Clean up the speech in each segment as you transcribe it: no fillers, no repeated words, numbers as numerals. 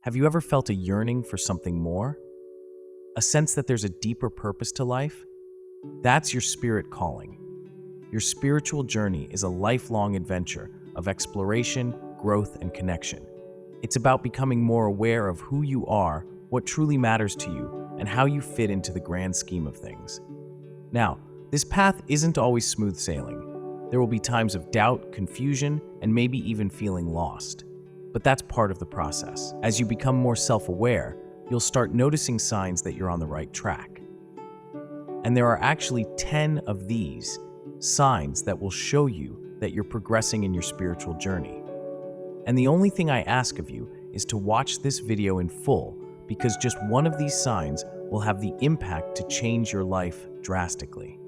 Have you ever felt a yearning for something more? A sense that there's a deeper purpose to life? That's your spirit calling. Your spiritual journey is a lifelong adventure of exploration, growth, and connection. It's about becoming more aware of who you are, what truly matters to you, and how you fit into the grand scheme of things. Now, this path isn't always smooth sailing. There will be times of doubt, confusion, and maybe even feeling lost. But that's part of the process. As you become more self-aware, you'll start noticing signs that you're on the right track. And there are actually 10 of these signs that will show you that you're progressing in your spiritual journey. And the only thing I ask of you is to watch this video in full, because just one of these signs will have the impact to change your life drastically.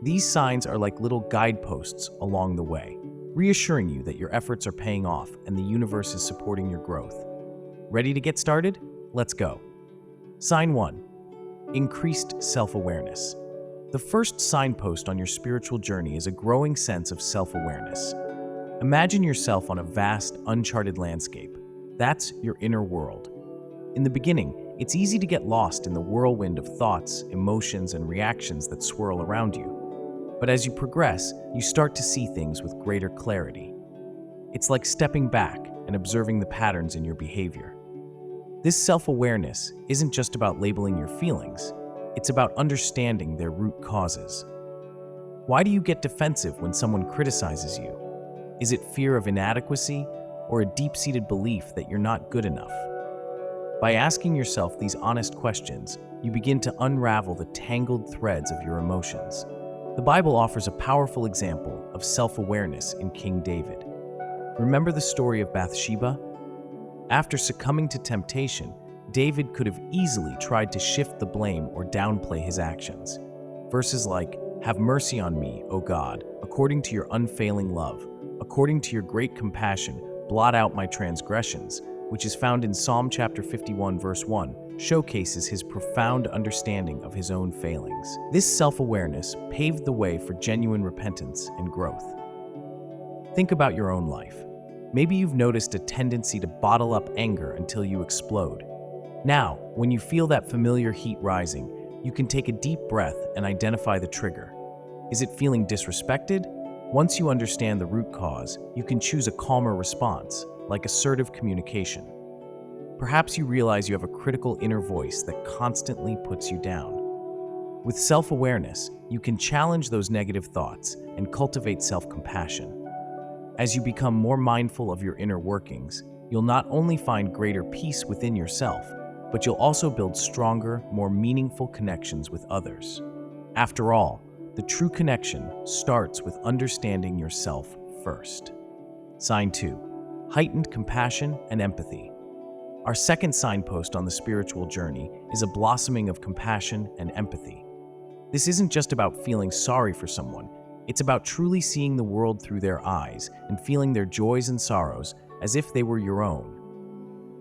These signs are like little guideposts along the way, reassuring you that your efforts are paying off and the universe is supporting your growth. Ready to get started? Let's go. Sign 1. Increased self-awareness. The first signpost on your spiritual journey is a growing sense of self-awareness. Imagine yourself on a vast, uncharted landscape. That's your inner world. In the beginning, it's easy to get lost in the whirlwind of thoughts, emotions, and reactions that swirl around you. But as you progress, you start to see things with greater clarity. It's like stepping back and observing the patterns in your behavior. This self-awareness isn't just about labeling your feelings, it's about understanding their root causes. Why do you get defensive when someone criticizes you? Is it fear of inadequacy or a deep-seated belief that you're not good enough? By asking yourself these honest questions, you begin to unravel the tangled threads of your emotions. The Bible offers a powerful example of self-awareness in King David. Remember the story of Bathsheba? After succumbing to temptation, David could have easily tried to shift the blame or downplay his actions. Verses like, "Have mercy on me, O God, according to your unfailing love. According to your great compassion, blot out my transgressions," which is found in Psalm chapter 51, verse 1, showcases his profound understanding of his own failings. This self-awareness paved the way for genuine repentance and growth. Think about your own life. Maybe you've noticed a tendency to bottle up anger until you explode. Now, when you feel that familiar heat rising, you can take a deep breath and identify the trigger. Is it feeling disrespected? Once you understand the root cause, you can choose a calmer response, like assertive communication. Perhaps you realize you have a critical inner voice that constantly puts you down. With self-awareness, you can challenge those negative thoughts and cultivate self-compassion. As you become more mindful of your inner workings, you'll not only find greater peace within yourself, but you'll also build stronger, more meaningful connections with others. After all, the true connection starts with understanding yourself first. Sign 2. Heightened compassion and empathy. Our second signpost on the spiritual journey is a blossoming of compassion and empathy. This isn't just about feeling sorry for someone, it's about truly seeing the world through their eyes and feeling their joys and sorrows as if they were your own.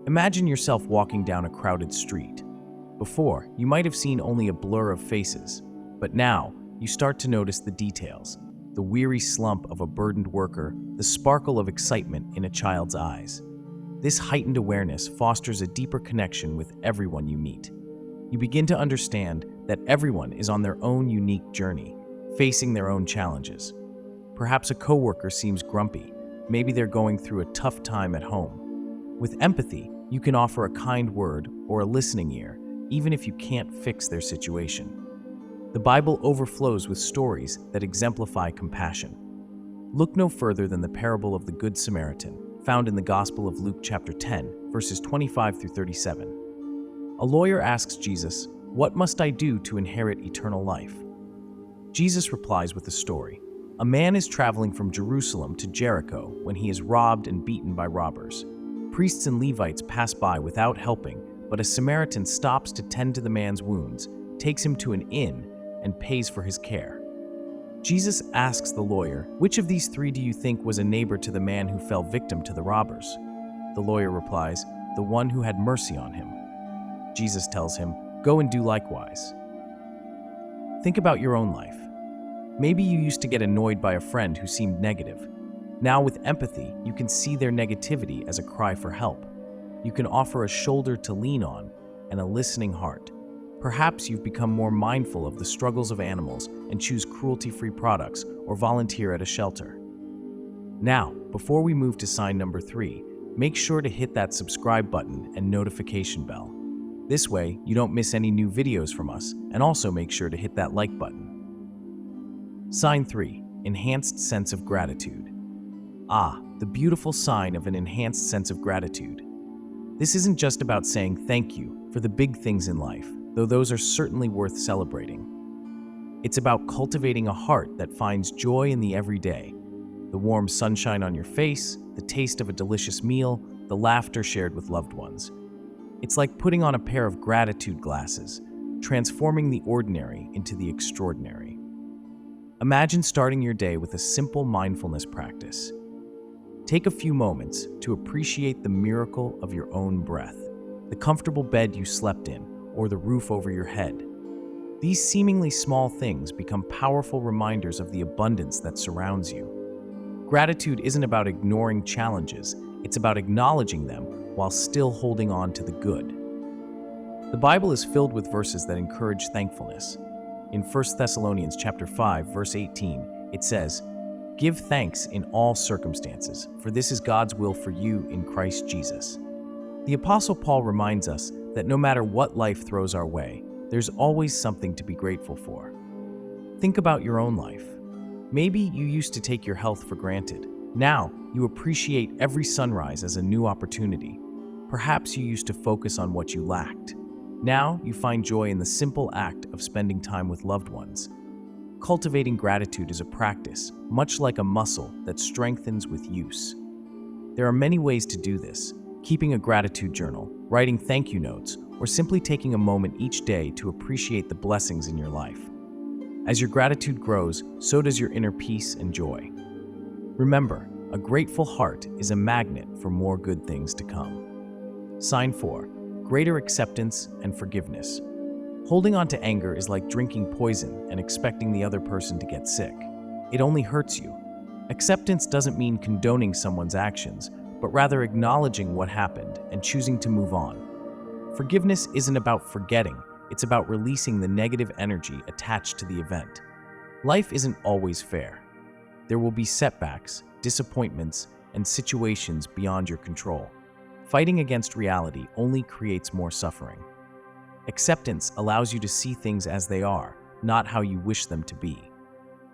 Imagine yourself walking down a crowded street. Before, you might have seen only a blur of faces, but now you start to notice the details, the weary slump of a burdened worker, the sparkle of excitement in a child's eyes. This heightened awareness fosters a deeper connection with everyone you meet. You begin to understand that everyone is on their own unique journey, facing their own challenges. Perhaps a coworker seems grumpy. Maybe they're going through a tough time at home. With empathy, you can offer a kind word or a listening ear, even if you can't fix their situation. The Bible overflows with stories that exemplify compassion. Look no further than the parable of the Good Samaritan, found in the Gospel of Luke chapter 10, verses 25 through 37. A lawyer asks Jesus, "What must I do to inherit eternal life?" Jesus replies with a story. A man is traveling from Jerusalem to Jericho when he is robbed and beaten by robbers. Priests and Levites pass by without helping, but a Samaritan stops to tend to the man's wounds, takes him to an inn, and pays for his care. Jesus asks the lawyer, "Which of these three do you think was a neighbor to the man who fell victim to the robbers?" The lawyer replies, "The one who had mercy on him." Jesus tells him, "Go and do likewise." Think about your own life. Maybe you used to get annoyed by a friend who seemed negative. Now with empathy, you can see their negativity as a cry for help. you can offer a shoulder to lean on and a listening heart. Perhaps you've become more mindful of the struggles of animals and choose cruelty-free products or volunteer at a shelter. Now, before we move to sign number 3, make sure to hit that subscribe button and notification bell. This way, you don't miss any new videos from us, and also make sure to hit that like button. Sign 3. Enhanced sense of gratitude. Ah, the beautiful sign of an enhanced sense of gratitude. This isn't just about saying thank you for the big things in life, though those are certainly worth celebrating. It's about cultivating a heart that finds joy in the everyday. The warm sunshine on your face, the taste of a delicious meal, the laughter shared with loved ones. It's like putting on a pair of gratitude glasses, transforming the ordinary into the extraordinary. Imagine starting your day with a simple mindfulness practice. Take a few moments to appreciate the miracle of your own breath, the comfortable bed you slept in, or the roof over your head. These seemingly small things become powerful reminders of the abundance that surrounds you. Gratitude isn't about ignoring challenges, it's about acknowledging them while still holding on to the good. The Bible is filled with verses that encourage thankfulness. In 1 Thessalonians chapter 5, verse 18, it says, "Give thanks in all circumstances, for this is God's will for you in Christ Jesus." The Apostle Paul reminds us that no matter what life throws our way, there's always something to be grateful for. Think about your own life. Maybe you used to take your health for granted. Now, you appreciate every sunrise as a new opportunity. Perhaps you used to focus on what you lacked. Now, you find joy in the simple act of spending time with loved ones. Cultivating gratitude is a practice, much like a muscle that strengthens with use. There are many ways to do this: keeping a gratitude journal, writing thank you notes, or simply taking a moment each day to appreciate the blessings in your life. As your gratitude grows, so does your inner peace and joy. Remember, a grateful heart is a magnet for more good things to come. Sign 4. Greater acceptance and forgiveness. Holding on to anger is like drinking poison and expecting the other person to get sick. It only hurts you. Acceptance doesn't mean condoning someone's actions, but rather acknowledging what happened and choosing to move on. Forgiveness isn't about forgetting, it's about releasing the negative energy attached to the event. Life isn't always fair. There will be setbacks, disappointments, and situations beyond your control. Fighting against reality only creates more suffering. Acceptance allows you to see things as they are, not how you wish them to be.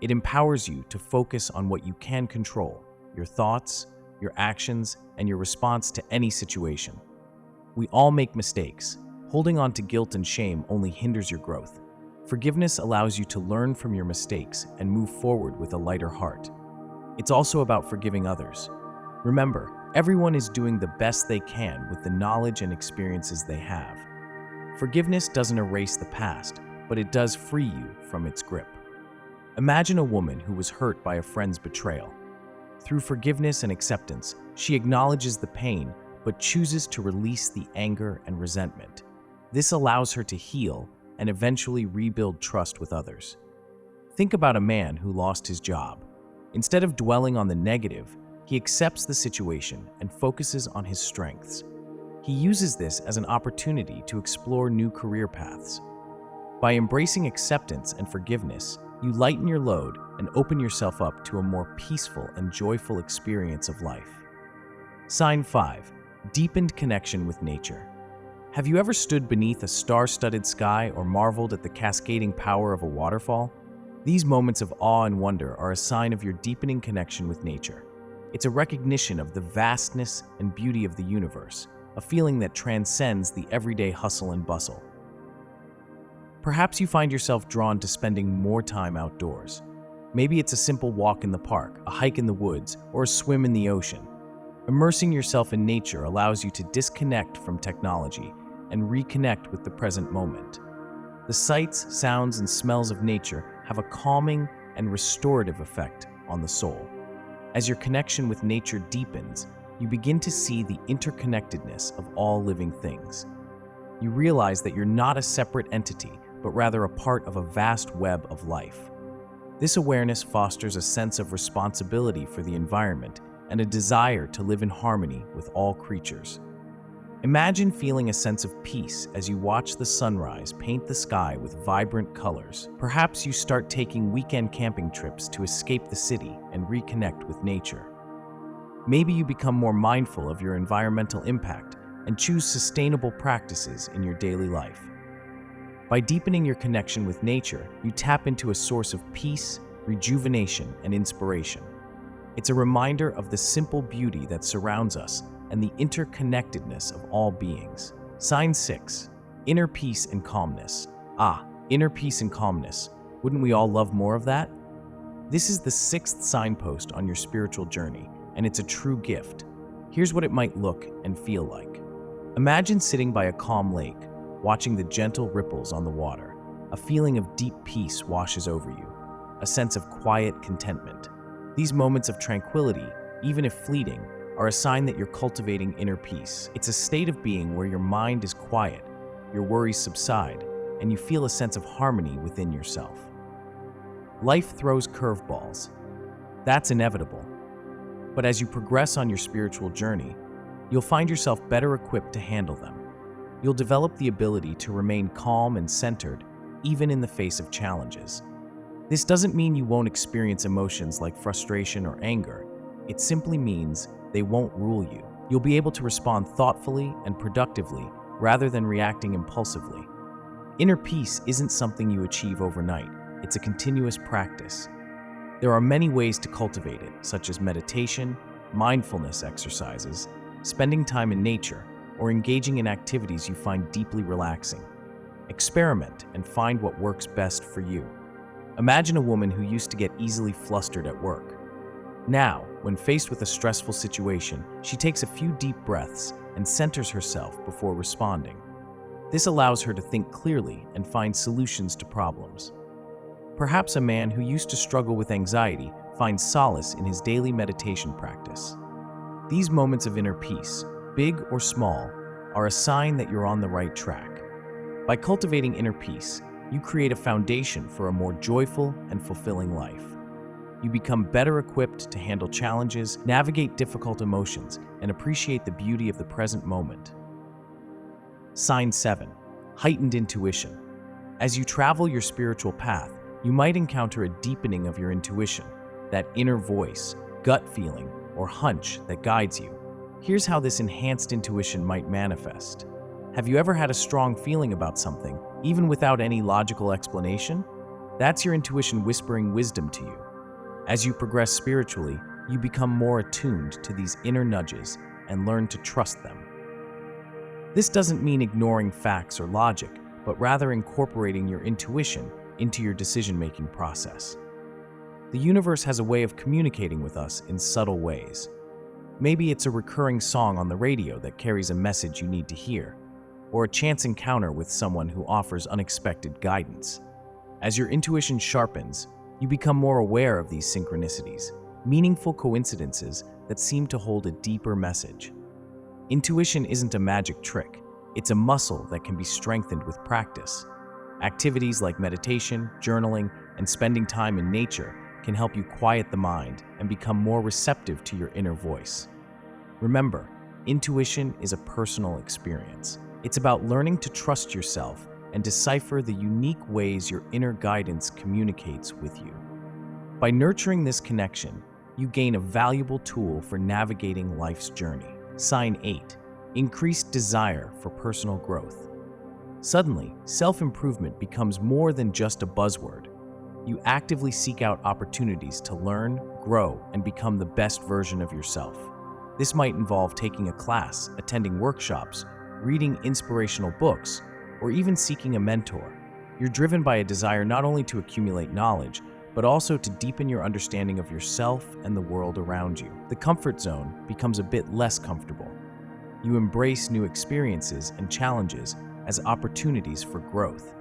It empowers you to focus on what you can control: your thoughts, your actions, and your response to any situation. We all make mistakes. Holding on to guilt and shame only hinders your growth. Forgiveness allows you to learn from your mistakes and move forward with a lighter heart. It's also about forgiving others. Remember, everyone is doing the best they can with the knowledge and experiences they have. Forgiveness doesn't erase the past, but it does free you from its grip. Imagine a woman who was hurt by a friend's betrayal. Through forgiveness and acceptance, she acknowledges the pain, but chooses to release the anger and resentment. This allows her to heal and eventually rebuild trust with others. Think about a man who lost his job. Instead of dwelling on the negative, he accepts the situation and focuses on his strengths. He uses this as an opportunity to explore new career paths. By embracing acceptance and forgiveness, you lighten your load and open yourself up to a more peaceful and joyful experience of life. Sign 5. Deepened connection with nature. Have you ever stood beneath a star-studded sky or marveled at the cascading power of a waterfall? These moments of awe and wonder are a sign of your deepening connection with nature. It's a recognition of the vastness and beauty of the universe, a feeling that transcends the everyday hustle and bustle. Perhaps you find yourself drawn to spending more time outdoors. Maybe it's a simple walk in the park, a hike in the woods, or a swim in the ocean. Immersing yourself in nature allows you to disconnect from technology and reconnect with the present moment. The sights, sounds, and smells of nature have a calming and restorative effect on the soul. As your connection with nature deepens, you begin to see the interconnectedness of all living things. You realize that you're not a separate entity, but rather a part of a vast web of life. This awareness fosters a sense of responsibility for the environment and a desire to live in harmony with all creatures. Imagine feeling a sense of peace as you watch the sunrise paint the sky with vibrant colors. Perhaps you start taking weekend camping trips to escape the city and reconnect with nature. Maybe you become more mindful of your environmental impact and choose sustainable practices in your daily life. By deepening your connection with nature, you tap into a source of peace, rejuvenation, and inspiration. It's a reminder of the simple beauty that surrounds us and the interconnectedness of all beings. Sign 6. Inner peace and calmness. Inner peace and calmness. Wouldn't we all love more of that? This is the 6th signpost on your spiritual journey, and it's a true gift. Here's what it might look and feel like. Imagine sitting by a calm lake, watching the gentle ripples on the water. A feeling of deep peace washes over you, a sense of quiet contentment. These moments of tranquility, even if fleeting, are a sign that you're cultivating inner peace. It's a state of being where your mind is quiet, your worries subside, and you feel a sense of harmony within yourself. Life throws curveballs. That's inevitable. But as you progress on your spiritual journey, you'll find yourself better equipped to handle them. You'll develop the ability to remain calm and centered, even in the face of challenges. This doesn't mean you won't experience emotions like frustration or anger. It simply means they won't rule you. You'll be able to respond thoughtfully and productively rather than reacting impulsively. Inner peace isn't something you achieve overnight. It's a continuous practice. There are many ways to cultivate it, such as meditation, mindfulness exercises, spending time in nature, or engaging in activities you find deeply relaxing. Experiment and find what works best for you. Imagine a woman who used to get easily flustered at work. Now, when faced with a stressful situation, she takes a few deep breaths and centers herself before responding. This allows her to think clearly and find solutions to problems. Perhaps a man who used to struggle with anxiety finds solace in his daily meditation practice. These moments of inner peace, big or small, are a sign that you're on the right track. By cultivating inner peace, you create a foundation for a more joyful and fulfilling life. You become better equipped to handle challenges, navigate difficult emotions, and appreciate the beauty of the present moment. Sign 7. Heightened intuition. As you travel your spiritual path, you might encounter a deepening of your intuition, that inner voice, gut feeling, or hunch that guides you. Here's how this enhanced intuition might manifest. Have you ever had a strong feeling about something, even without any logical explanation? That's your intuition whispering wisdom to you. As you progress spiritually, you become more attuned to these inner nudges and learn to trust them. This doesn't mean ignoring facts or logic, but rather incorporating your intuition into your decision-making process. The universe has a way of communicating with us in subtle ways. Maybe it's a recurring song on the radio that carries a message you need to hear, or a chance encounter with someone who offers unexpected guidance. As your intuition sharpens, you become more aware of these synchronicities, meaningful coincidences that seem to hold a deeper message. Intuition isn't a magic trick. It's a muscle that can be strengthened with practice. Activities like meditation, journaling, and spending time in nature can help you quiet the mind and become more receptive to your inner voice. Remember, intuition is a personal experience. It's about learning to trust yourself and decipher the unique ways your inner guidance communicates with you. By nurturing this connection, you gain a valuable tool for navigating life's journey. Sign 8. Increased desire for personal growth. Suddenly, self-improvement becomes more than just a buzzword. You actively seek out opportunities to learn, grow, and become the best version of yourself. This might involve taking a class, attending workshops, reading inspirational books, or even seeking a mentor. You're driven by a desire not only to accumulate knowledge, but also to deepen your understanding of yourself and the world around you. The comfort zone becomes a bit less comfortable. You embrace new experiences and challenges as opportunities for growth.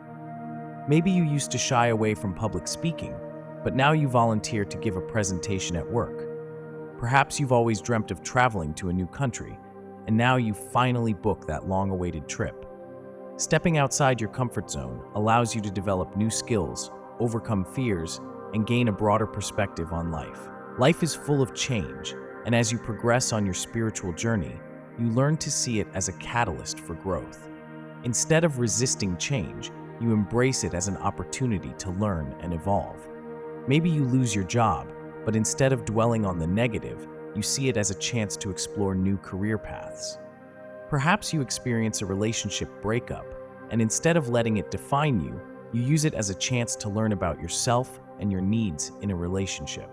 Maybe you used to shy away from public speaking, but now you volunteer to give a presentation at work. Perhaps you've always dreamt of traveling to a new country, and now you finally book that long-awaited trip. Stepping outside your comfort zone allows you to develop new skills, overcome fears, and gain a broader perspective on life. Life is full of change, and as you progress on your spiritual journey, you learn to see it as a catalyst for growth. Instead of resisting change, you embrace it as an opportunity to learn and evolve. Maybe you lose your job, but instead of dwelling on the negative, you see it as a chance to explore new career paths. Perhaps you experience a relationship breakup, and instead of letting it define you, you use it as a chance to learn about yourself and your needs in a relationship.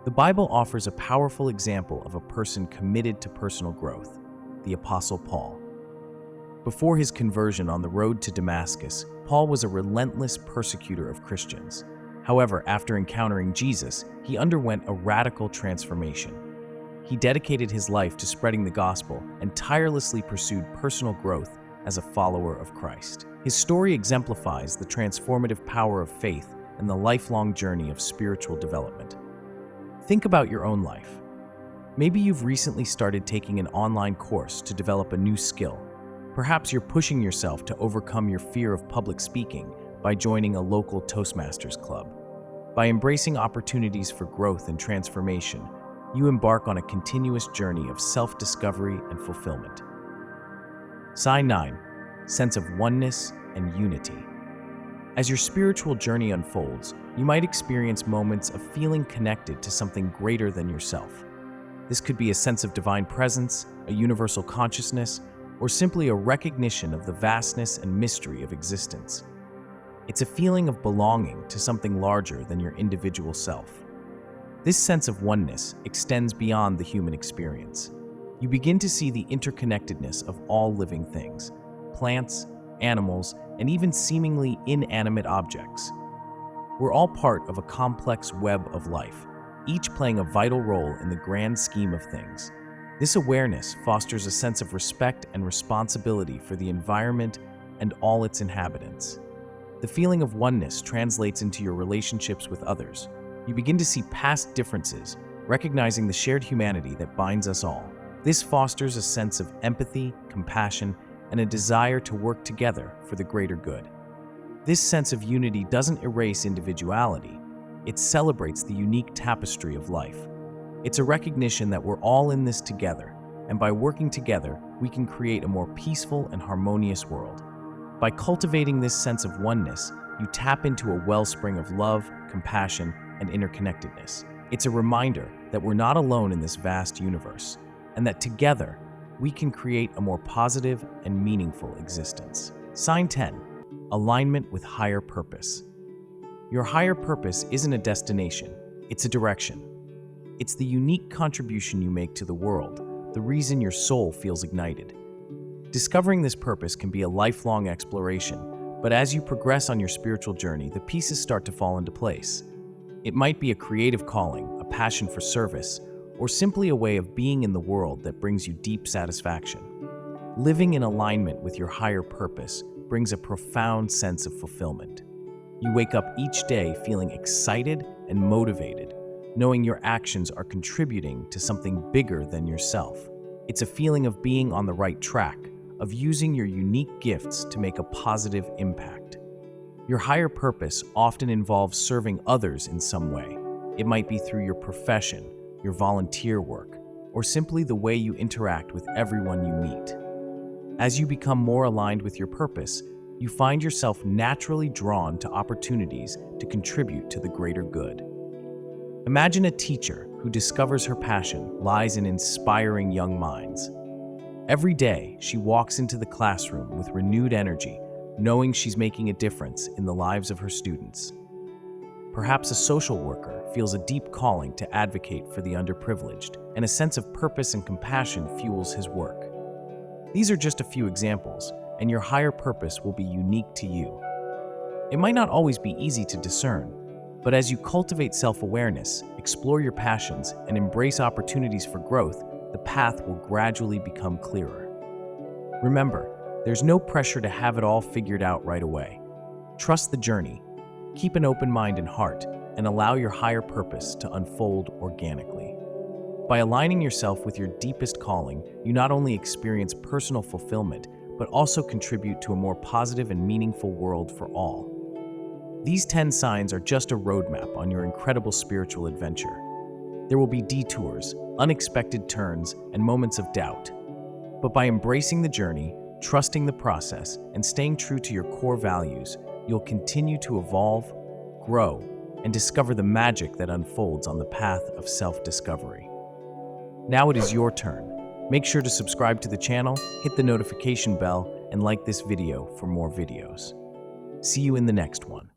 The Bible offers a powerful example of a person committed to personal growth, the Apostle Paul. Before his conversion on the road to Damascus, Paul was a relentless persecutor of Christians. However, after encountering Jesus, he underwent a radical transformation. He dedicated his life to spreading the gospel and tirelessly pursued personal growth as a follower of Christ. His story exemplifies the transformative power of faith and the lifelong journey of spiritual development. Think about your own life. Maybe you've recently started taking an online course to develop a new skill. Perhaps you're pushing yourself to overcome your fear of public speaking by joining a local Toastmasters club. By embracing opportunities for growth and transformation, you embark on a continuous journey of self-discovery and fulfillment. Sign 9. Sense of oneness and unity. As your spiritual journey unfolds, you might experience moments of feeling connected to something greater than yourself. This could be a sense of divine presence, a universal consciousness, or simply a recognition of the vastness and mystery of existence. It's a feeling of belonging to something larger than your individual self. This sense of oneness extends beyond the human experience. You begin to see the interconnectedness of all living things, plants, animals, and even seemingly inanimate objects. We're all part of a complex web of life, each playing a vital role in the grand scheme of things. This awareness fosters a sense of respect and responsibility for the environment and all its inhabitants. The feeling of oneness translates into your relationships with others. You begin to see past differences, recognizing the shared humanity that binds us all. This fosters a sense of empathy, compassion, and a desire to work together for the greater good. This sense of unity doesn't erase individuality. It celebrates the unique tapestry of life. It's a recognition that we're all in this together, and by working together, we can create a more peaceful and harmonious world. By cultivating this sense of oneness, you tap into a wellspring of love, compassion, and interconnectedness. It's a reminder that we're not alone in this vast universe, and that together, we can create a more positive and meaningful existence. Sign 10. Alignment with higher purpose. Your higher purpose isn't a destination, it's a direction. It's the unique contribution you make to the world, the reason your soul feels ignited. Discovering this purpose can be a lifelong exploration, but as you progress on your spiritual journey, the pieces start to fall into place. It might be a creative calling, a passion for service, or simply a way of being in the world that brings you deep satisfaction. Living in alignment with your higher purpose brings a profound sense of fulfillment. You wake up each day feeling excited and motivated, knowing your actions are contributing to something bigger than yourself. It's a feeling of being on the right track, of using your unique gifts to make a positive impact. Your higher purpose often involves serving others in some way. It might be through your profession, your volunteer work, or simply the way you interact with everyone you meet. As you become more aligned with your purpose, you find yourself naturally drawn to opportunities to contribute to the greater good. Imagine a teacher who discovers her passion lies in inspiring young minds. Every day, she walks into the classroom with renewed energy, knowing she's making a difference in the lives of her students. Perhaps a social worker feels a deep calling to advocate for the underprivileged, and a sense of purpose and compassion fuels his work. These are just a few examples, and your higher purpose will be unique to you. It might not always be easy to discern, but as you cultivate self-awareness, explore your passions, and embrace opportunities for growth, the path will gradually become clearer. Remember, there's no pressure to have it all figured out right away. Trust the journey, keep an open mind and heart, and allow your higher purpose to unfold organically. By aligning yourself with your deepest calling, you not only experience personal fulfillment, but also contribute to a more positive and meaningful world for all. These 10 signs are just a roadmap on your incredible spiritual adventure. There will be detours, unexpected turns, and moments of doubt. But by embracing the journey, trusting the process, and staying true to your core values, you'll continue to evolve, grow, and discover the magic that unfolds on the path of self-discovery. Now it is your turn. Make sure to subscribe to the channel, hit the notification bell, and like this video for more videos. See you in the next one.